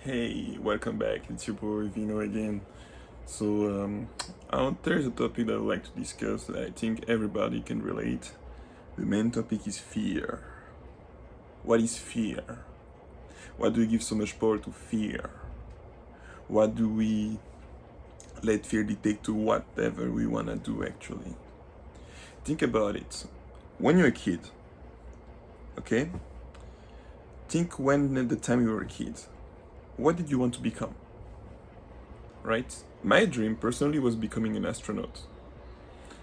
Hey, welcome back. It's your boy Vino again. So, there's a topic that I would like to discuss that I think everybody can relate. The main topic is fear. What is fear? Why do we give so much power to fear? Why do we let fear dictate to whatever we want to do actually? Think about it. When you're a kid, okay? Think when at the time you were a kid. What did you want to become? Right? My dream personally was becoming an astronaut.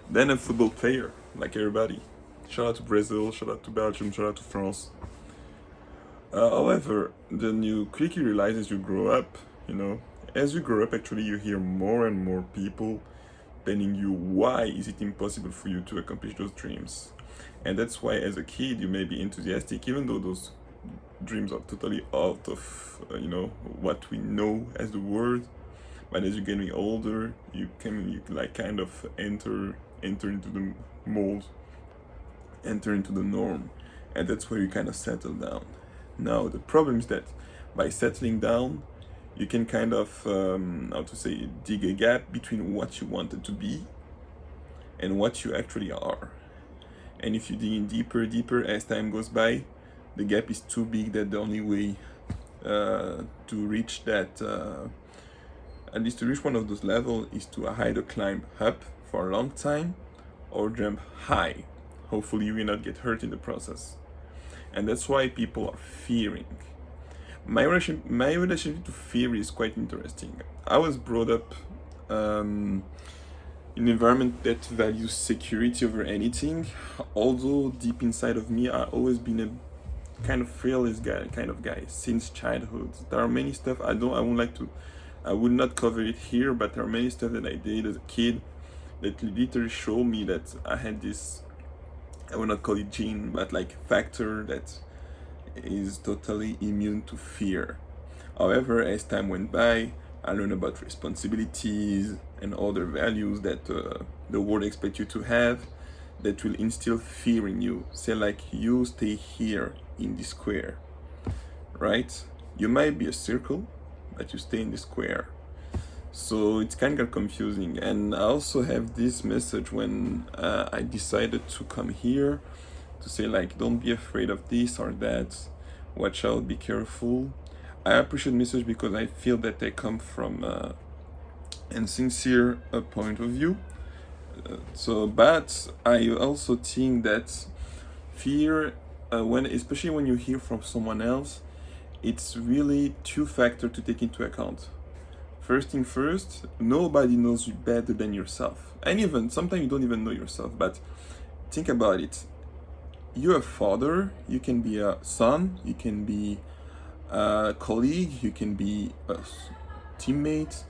Then a football player, like everybody. Shout out to Brazil, shout out to Belgium, shout out to France. However, then you quickly realize as you grow up, as you grow up, actually, you hear more and more people telling you why is it impossible for you to accomplish those dreams. And that's why as a kid you may be enthusiastic, even though those dreams are totally out of, what we know as the world. But as you're getting older, you like kind of enter into the mold, enter into the norm, and that's where you kind of settle down. Now the problem is that by settling down, you can kind of dig a gap between what you wanted to be and what you actually are. And if you dig in deeper as time goes by, the gap is too big that the only way to reach that, at least to reach one of those levels, is to either climb up for a long time or jump high. Hopefully you will not get hurt in the process. And that's why people are fearing. My relationship to fear is quite interesting. I was brought up in an environment that values security over anything, although deep inside of me I've always been a kind of fearless guy since childhood. There are many stuff I would not cover it here, but there are many stuff that I did as a kid that literally show me that I had this, I would not call it gene, but like factor that is totally immune to fear. However, as time went by, I learned about responsibilities and other values that the world expects you to have that will instill fear in you. Say like, you stay here in this square, right? You might be a circle, but you stay in the square. So it's kind of confusing. And I also have this message when I decided to come here to say like, don't be afraid of this or that, watch out, be careful. I appreciate message because I feel that they come from a sincere point of view. But I also think that fear, especially when you hear from someone else, it's really two factors to take into account. First thing first, nobody knows you better than yourself. And even sometimes you don't even know yourself, but think about it. You're a father, you can be a son, you can be a colleague, you can be a teammate.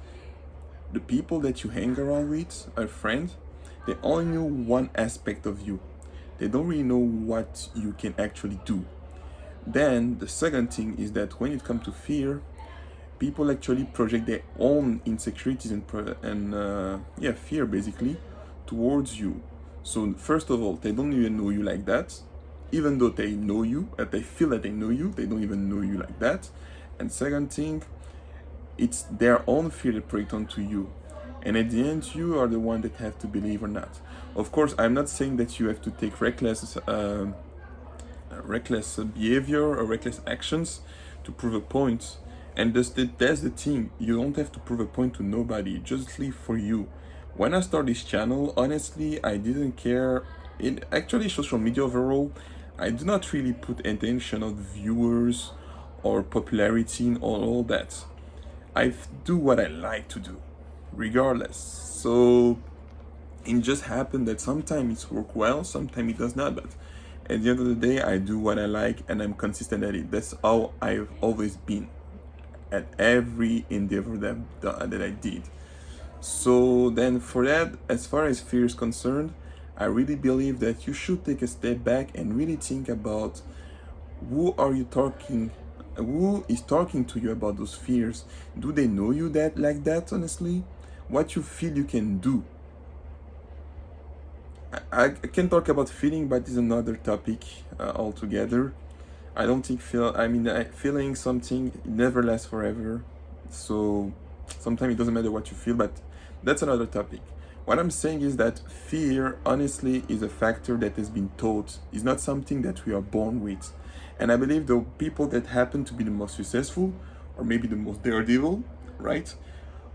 The people that you hang around with, a friend, they only know one aspect of you. They don't really know what you can actually do. Then the second thing is that when it comes to fear, people actually project their own insecurities and fear basically towards you. So first of all, they don't even know you like that. Even though they know you, they feel that they know you, they don't even know you like that. And second thing, it's their own fear they project onto you. And at the end, you are the one that have to believe or not. Of course, I'm not saying that you have to take reckless behavior or reckless actions to prove a point. And that's the thing. You don't have to prove a point to nobody. Just live for you. When I started this channel, honestly, I didn't care. In actually social media overall, I do not really put attention on viewers or popularity and all that. I do what I like to do, regardless. So it just happened that sometimes it's work well, sometimes it does not. But at the end of the day, I do what I like and I'm consistent at it. That's how I've always been at every endeavor that I did. So then for that, as far as fear is concerned, I really believe that you should take a step back and really think about who is talking to you about those fears. Do they know you like that, honestly? What you feel you can do. I can talk about feeling, but it's another topic altogether. I don't think feeling something never lasts forever. So sometimes it doesn't matter what you feel, but that's another topic. What I'm saying is that fear, honestly, is a factor that has been taught. It's not something that we are born with. And I believe the people that happen to be the most successful, or maybe the most daredevil, right,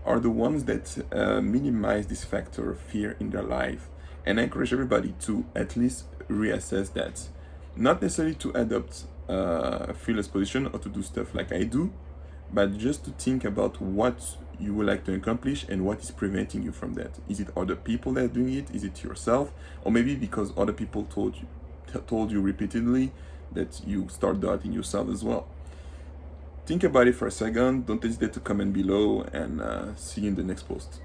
are the ones that minimize this factor of fear in their life. And I encourage everybody to at least reassess that. Not necessarily to adopt a fearless position or to do stuff like I do, but just to think about what you would like to accomplish and what is preventing you from that. Is it other people that are doing it? Is it yourself? Or maybe because other people told you repeatedly that you start doubting yourself as well. Think about it for a second. Don't hesitate to comment below, and see you in the next post.